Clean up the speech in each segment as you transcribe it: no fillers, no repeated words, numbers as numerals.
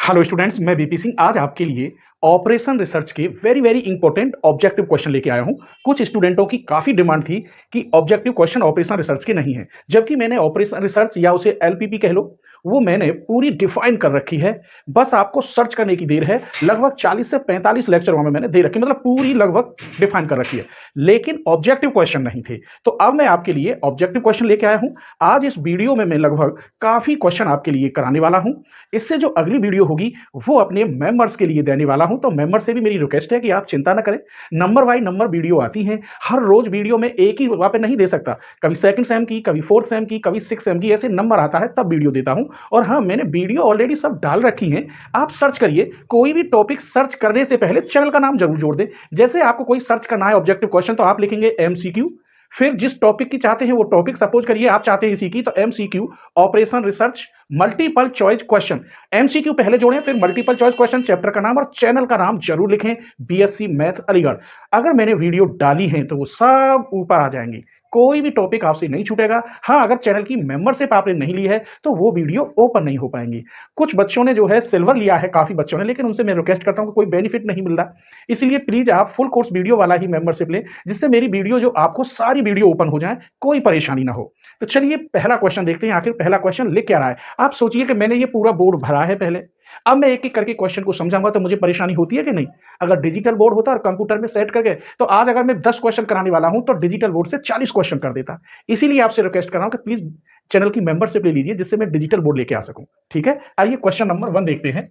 Hello students, मैं BP Singh आज आपके लिए ऑपरेशन रिसर्च के very very important objective question लेके आया हूं। कुछ स्टूडेंटों की काफी डिमांड थी कि ऑब्जेक्टिव क्वेश्चन ऑपरेशन रिसर्च के नहीं है, जबकि मैंने ऑपरेशन रिसर्च या उसे एलपीपी कह लो, वो मैंने पूरी डिफाइन कर रखी है। बस आपको सर्च करने की देर है। लगभग 40 से 45 लेक्चर वहां में मैंने दे रखी, मतलब पूरी लगभग डिफाइन कर रखी है, लेकिन ऑब्जेक्टिव क्वेश्चन नहीं थे। तो अब मैं आपके लिए ऑब्जेक्टिव क्वेश्चन लेके आया हूं। आज इस वीडियो में मैं लगभग काफी क्वेश्चन आपके लिए कराने वाला हूं। इससे जो अगली वीडियो होगी वो अपने मेंबर्स के लिए देने वाला हूं। तो मेंबर से भी मेरी रिक्वेस्ट है कि आप चिंता ना करें, नंबर बाय नंबर वीडियो आती हैं। हर रोज वीडियो में एक ही वहां पे नहीं दे सकता, कभी सेकंड सेम की, कभी फोर्थ सेम की, कभी सिक्स सेम की, ऐसे नंबर आता है तब वीडियो देता हूं। और हाँ, मैंने वीडियो ऑलरेडी सब डाल रखी हैं, आप सर्च करिए। कोई भी टॉपिक सर्च करने से पहले चैनल का नाम जरूर जोड़ दें। जैसे आपको कोई सर्च करना है ऑब्जेक्टिव क्वेश्चन, तो आप लिखेंगे एमसीक्यू, फिर जिस टॉपिक की चाहते हैं वो टॉपिक, सपोज करिए आप चाहते हैं इसी की, तो MCQ operation research multiple choice question, MCQ पहले जोड़ें, फिर मल्टीपल चॉइस क्वेश्चन, चैप्टर का नाम और चैनल का नाम जरूर लिखें, बीएससी मैथ अलीगढ़। अगर मैंने वीडियो डाली है तो वो सब ऊपर आ जाएंगी, कोई भी टॉपिक आपसे नहीं छूटेगा। हाँ, अगर चैनल की मेंबरशिप आपने नहीं ली है तो वो वीडियो ओपन नहीं हो पाएंगी। कुछ बच्चों ने जो है सिल्वर लिया है, काफी बच्चों ने, लेकिन उनसे मैं रिक्वेस्ट करता हूं कि कोई बेनिफिट नहीं मिल रहा, इसलिए प्लीज आप फुल कोर्स वीडियो वाला ही मेंबरशिप लें, जिससे मेरी वीडियो जो आपको सारी वीडियो ओपन हो जाए, कोई परेशानी ना हो। तो चलिए पहला क्वेश्चन देखते हैं, आखिर पहला क्वेश्चन लिख क्या रहा है। आप सोचिए कि मैंने ये पूरा बोर्ड भरा है पहले, अब मैं एक एक करके क्वेश्चन को समझाऊंगा, तो मुझे परेशानी होती है कि नहीं। अगर डिजिटल बोर्ड होता और कंप्यूटर में सेट करके, तो आज अगर मैं 10 क्वेश्चन कराने वाला हूं तो डिजिटल बोर्ड से 40 क्वेश्चन कर देता। इसीलिए आपसे रिक्वेस्ट कर रहा हूं कि प्लीज चैनल की मेंबरशिप ले लीजिए, जिससे मैं डिजिटल बोर्ड लेके आ सकूं। ठीक है, आइए क्वेश्चन नंबर 1 देखते हैं।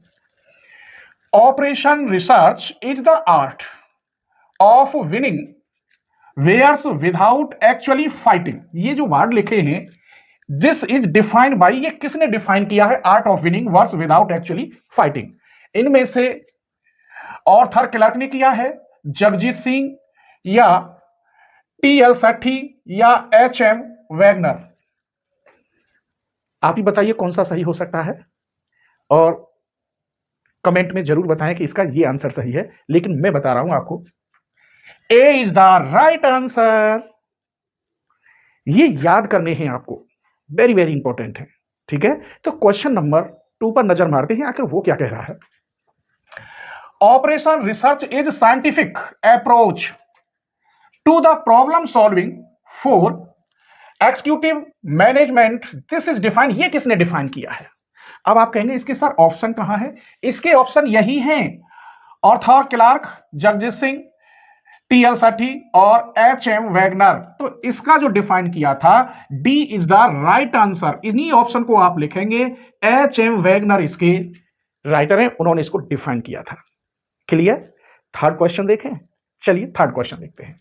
Operation research is the art of winning wars without actually fighting. ये जो वर्ड लिखे हैं, दिस इज डिफाइंड बाई, ये किसने डिफाइन किया है? Art of winning wars without actually fighting. इनमें से ऑर्थर क्लर्क ने किया है, जगजीत सिंह, या टी एल सेठी, या एच एम वैगनर। आप ही बताइए कौन सा सही हो सकता है, और कमेंट में जरूर बताएं कि इसका ये आंसर सही है। लेकिन मैं बता रहा हूं आपको, ए इज द राइट आंसर। ये याद करने हैं आपको, वेरी वेरी इंपॉर्टेंट है। ठीक है, तो क्वेश्चन नंबर 2 पर नजर मारते हैं, आखिर वो क्या कह रहा है। Operation research is scientific approach to the problem solving for executive management, this is define. ये किसने डिफाइन किया है? अब आप कहेंगे इसके सर ऑप्शन कहां है? इसके ऑप्शन यही हैं, Arthur Clarke, Jagjit Singh, T L Sethi और एच एम वैगनर। तो इसका जो डिफाइन किया था, D is the right answer. इन्हीं ऑप्शन को आप लिखेंगे, एच एम वैगनर इसके राइटर हैं, उन्होंने इसको डिफाइन किया था। क्लियर? थर्ड क्वेश्चन देखें, चलिए थर्ड क्वेश्चन देखते हैं।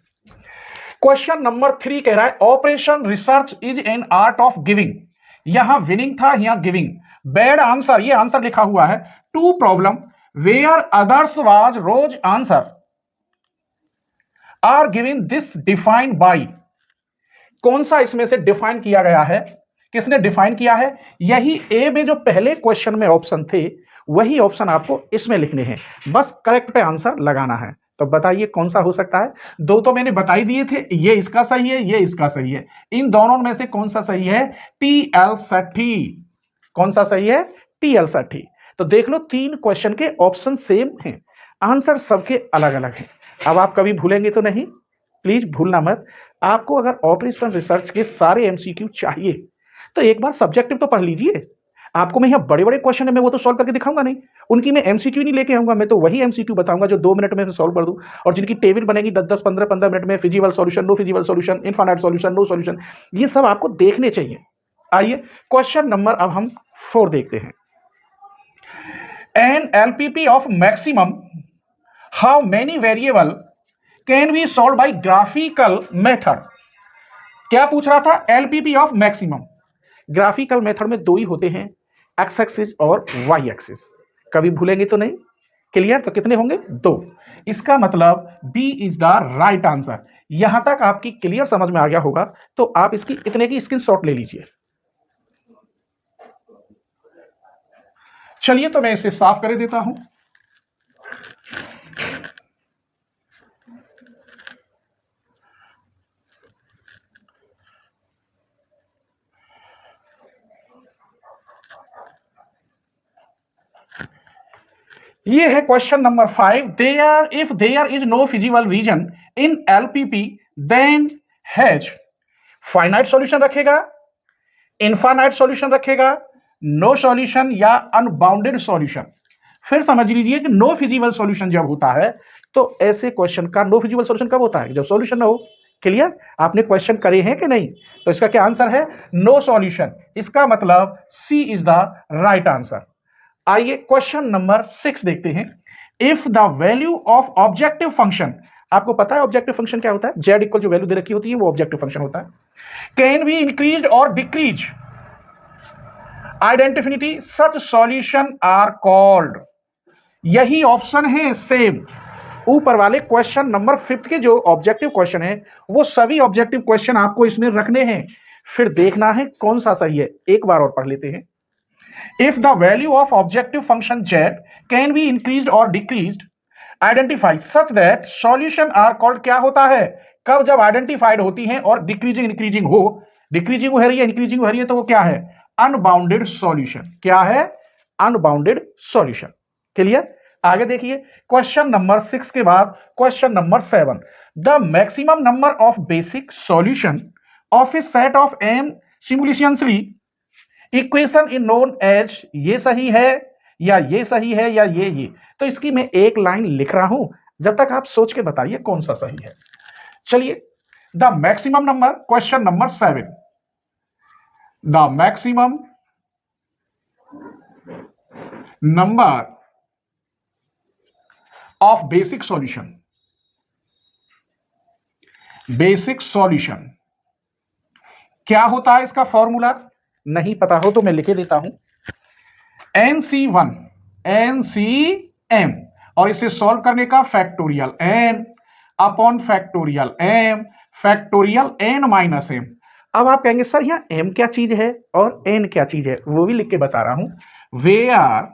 क्वेश्चन नंबर 3 कह रहा है operation research is an art of giving. यहां विनिंग था, यहां गिविंग। बैड आंसर, ये आंसर लिखा हुआ है, to problem where otherwise worse answer are giving this defined by. कौन सा इसमें से डिफाइन किया गया है? किसने डिफाइन किया है? यही ए में जो पहले क्वेश्चन में ऑप्शन थे, वही ऑप्शन आपको इसमें लिखने हैं, बस करेक्ट पे आंसर लगाना है। तो बताइए कौन सा हो सकता है? दो तो मैंने बता ही दिए थे, ये इसका सही है, ये इसका सही है। इन दोनों में से कौन सा सही है? टी एल सेठी। कौन सा सही है? टी एल सेठी। तो देख लो, 3 क्वेश्चन के ऑप्शन सेम हैं, आंसर सबके अलग अलग हैं। अब आप कभी भूलेंगे तो नहीं, प्लीज भूलना मत। आपको अगर ऑपरेशन रिसर्च के सारे एमसीक्यू चाहिए तो एक बार सब्जेक्टिव तो पढ़ लीजिए। आपको मैं यहाँ बड़े बड़े क्वेश्चन है, मैं वो तो सॉल्व करके दिखाऊंगा नहीं, उनकी मैं एमसीक्यू नहीं लेके आऊंगा। मैं तो वही एमसीक्यू बताऊंगा जो 2 मिनट में सॉल्व कर दूं, और जिनकी टेबल बनेगी 10-10, 15-15 मिनट में, feasible solution, no feasible solution, infinite solution, no solution, ये सब आपको देखने चाहिए। आइए क्वेश्चन नंबर अब हम 4 देखते हैं। An LPP of maximum how many variable can be solve by graphical method. क्या पूछ रहा था? LPP of maximum. Graphical method में 2 ही होते हैं, एक्स एक्सिस और वाई एक्सिस। कभी भूलेंगे तो नहीं। क्लियर? तो कितने होंगे? 2। इसका मतलब B is the right answer. यहां तक आपकी क्लियर समझ में आ गया होगा, तो आप इसकी इतने की स्क्रीनशॉट ले लीजिए। चलिए तो मैं इसे साफ कर देता हूं। ये है question number 5। There if there is no feasible region in LPP then has finite solution रखेगा, इनफाइनाइट सॉल्यूशन रखेगा, नो सॉल्यूशन या अनबाउंडेड सॉल्यूशन। फिर समझ लीजिए कि नो फिजिबल सॉल्यूशन जब होता है तो ऐसे क्वेश्चन का नो फिजिबल सॉल्यूशन कब होता है? जब सॉल्यूशन ना हो। क्लियर? आपने क्वेश्चन करे हैं कि नहीं? तो इसका क्या आंसर है? No solution. इसका मतलब C is the right answer. आइए क्वेश्चन नंबर 6 देखते हैं। If the value of objective function, आपको पता है ऑब्जेक्टिव फंक्शन क्या होता है? जेड इक्वल जो वैल्यू दे रखी होती है वो ऑब्जेक्टिव फंक्शन होता है। कैन बी इंक्रीज और डिक्रीज आइडेंटिफिनिटी सच सॉल्यूशन आर कॉल्ड। यही ऑप्शन है सेम ऊपर वाले क्वेश्चन नंबर 5 के जो ऑब्जेक्टिव क्वेश्चन है वो सभी ऑब्जेक्टिव क्वेश्चन आपको इसमें रखने हैं, फिर देखना है कौन सा सही है। एक बार और पढ़ लेते हैं। If the value of objective function Z can be increased और decreased identify such that solution are called. क्या होता है? कब? जब आइडेंटिफाइड होती हैं और डिक्रीजिंग इंक्रीजिंग हो। डिक्रीजिंग हो रही है, इंक्रीजिंग हो रही है, तो वो क्या है? Unbounded solution. क्या है? Unbounded solution. क्लियर? आगे देखिए क्वेश्चन नंबर 6 के बाद question number 7। The maximum number of basic solution of a set of M simultaneously equation in known as. ये सही है या ये सही है या ये। तो इसकी मैं एक लाइन लिख रहा हूं, जब तक आप सोच के बताइए कौन सा सही है। चलिए, the maximum number, question number 7, the maximum number of basic solution, basic solution क्या होता है? इसका फॉर्मूला नहीं पता हो तो मैं लिखे देता हूं। NC1 NCM और इसे सॉल्व करने का factorial n upon factorial m factorial n minus m। अब आप कहेंगे सर यहां m क्या चीज है और n क्या चीज है, वो भी लिख के बता रहा हूं। Where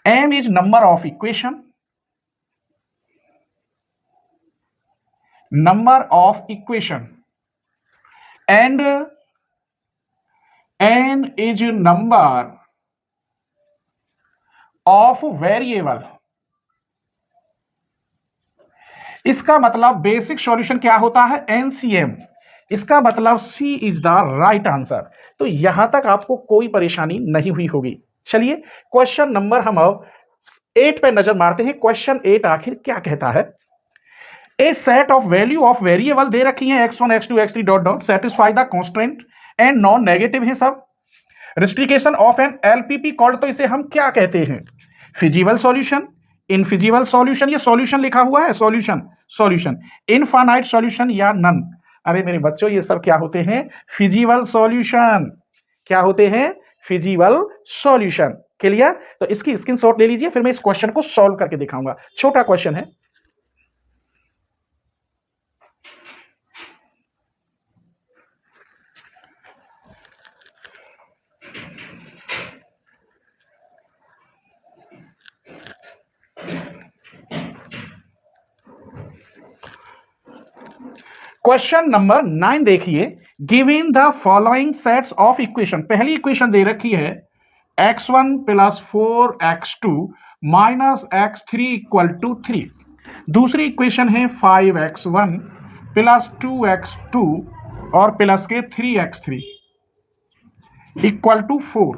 m is number of equation, number of equation and n is number of variable। इसका मतलब बेसिक सॉल्यूशन क्या होता है? NCM। इसका मतलब C is the right answer. तो यहां तक आपको कोई परेशानी नहीं हुई होगी। चलिए क्वेश्चन नंबर हम अब 8 पे नजर मारते हैं। क्वेश्चन 8 आखिर क्या कहता है? A set of value of variable दे रखी है x1 x2 x3 dot dot satisfy the constant and non negative है सब। Restriction of an LPP called. तो इसे हम क्या कहते हैं? फिजिबल सॉल्यूशन, इनफिजिबल सॉल्यूशन, ये सॉल्यूशन लिखा हुआ है, सॉल्यूशन सॉल्यूशन, इनफाइनाइट सॉल्यूशन या नन। अरे मेरे बच्चों ये सब क्या होते हैं? Feasible solution. क्या होते हैं? Feasible solution. क्लियर? तो इसकी स्क्रीनशॉट ले लीजिए, फिर मैं इस क्वेश्चन को सॉल्व करके दिखाऊंगा। छोटा क्वेश्चन है। क्वेश्चन नंबर 9 देखिए। Given the following sets of equation. पहली इक्वेशन दे रखी है x1 plus 4x2 minus x3 equal to 3। दूसरी इक्वेशन है 5x1 प्लस 2x2 और प्लस के 3x3 equal to 4।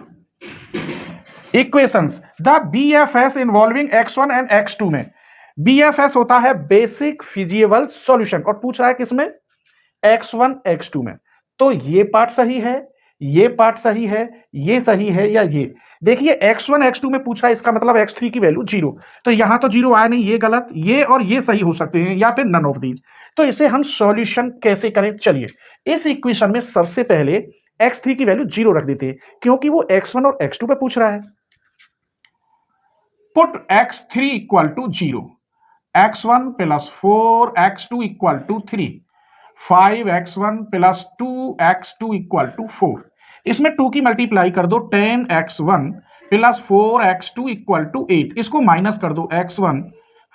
Equations the BFS involving x1 and x2 में। BFS होता है बेसिक फिजिबल सॉल्यूशन और पूछ रहा है किसमें? x1 x2 में। तो ये पार्ट सही है, ये पार्ट सही है, ये सही है या ये? देखिए x1 x2 में पूछा है, इसका मतलब x3 की वैल्यू 0। तो यहां तो 0 आया नहीं, ये गलत, ये और ये सही हो सकते हैं या फिर नन ऑफ दीज। तो इसे हम सॉल्यूशन कैसे करें? चलिए इस इक्वेशन में सबसे पहले x3 की वैल्यू 0 रख देते हैं क्योंकि वो x1 और x2 पे पूछ रहा है। Put x3 equal to 0, x1 plus 4x2 equal to 3, 5x1 plus 2x2 equal to 4। इसमें 2 की मल्टीप्लाई कर दो, 10x1 plus 4x2 equal to 8। इसको माइनस कर दो, x1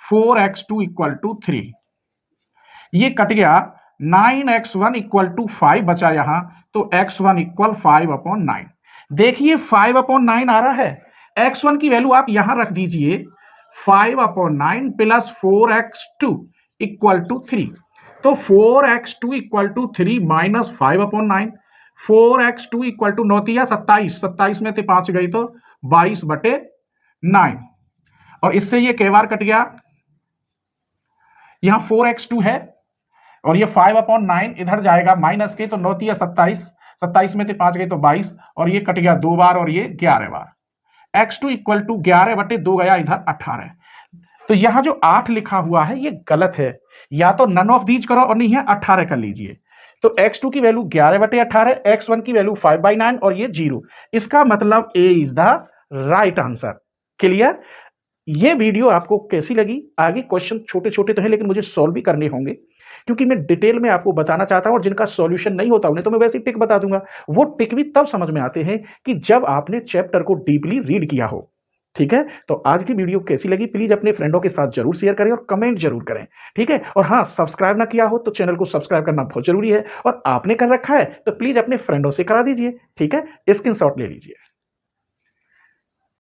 4x2 इक्वल टू 3। ये कट गया, 9x1 इक्वल टू 5 बचा यहां, तो x1 इक्वल 5 अपॉन 9। देखिए 5 अपॉन 9 आ रहा है, x1 की वैल्यू आप यहां रख दीजिए 5/9 प्लस 4x2 इक्वल टू 3। तो 4x2 equal to 3 minus 5/9, 4x2 equal to 9 या 27, 27 में से 5 गई तो 22/9, और इससे ये कई बार कट गया। यहां 4x2 है और ये 5/9 इधर जाएगा माइनस के, तो 9 या 27, 27 में से 5 गए तो 22, और ये कट गया 2 बार और ये 11 बार। x2 इक्वल टू 11/2 गया इधर 18। तो यहां जो 8 लिखा हुआ है ये गलत है, या तो नन ऑफ दीज करो और नहीं है 18 कर लीजिए। तो x2 की वैल्यू 11/18, x1 की वैल्यू 5/9 और ये 0। इसका मतलब A is the right answer. Clear? ये वीडियो आपको कैसी लगी? आगे क्वेश्चन छोटे छोटे तो हैं लेकिन मुझे सॉल्व भी करने होंगे, क्योंकि मैं डिटेल में आपको बताना चाहता हूं, और जिनका सॉल्यूशन नहीं होता उन्हें तो मैं वैसे ही टिक बता दूंगा। वो टिक भी तब समझ में आते हैं कि जब आपने चैप्टर को डीपली रीड किया हो। ठीक है? तो आज की वीडियो कैसी लगी प्लीज अपने फ्रेंडों के साथ जरूर शेयर करें और कमेंट जरूर करें। ठीक है? और हाँ, सब्सक्राइब ना किया हो तो चैनल को सब्सक्राइब करना बहुत जरूरी है, और आपने कर रखा है तो प्लीज अपने फ्रेंडों से करा दीजिए। ठीक है? स्क्रीनशॉट ले लीजिए।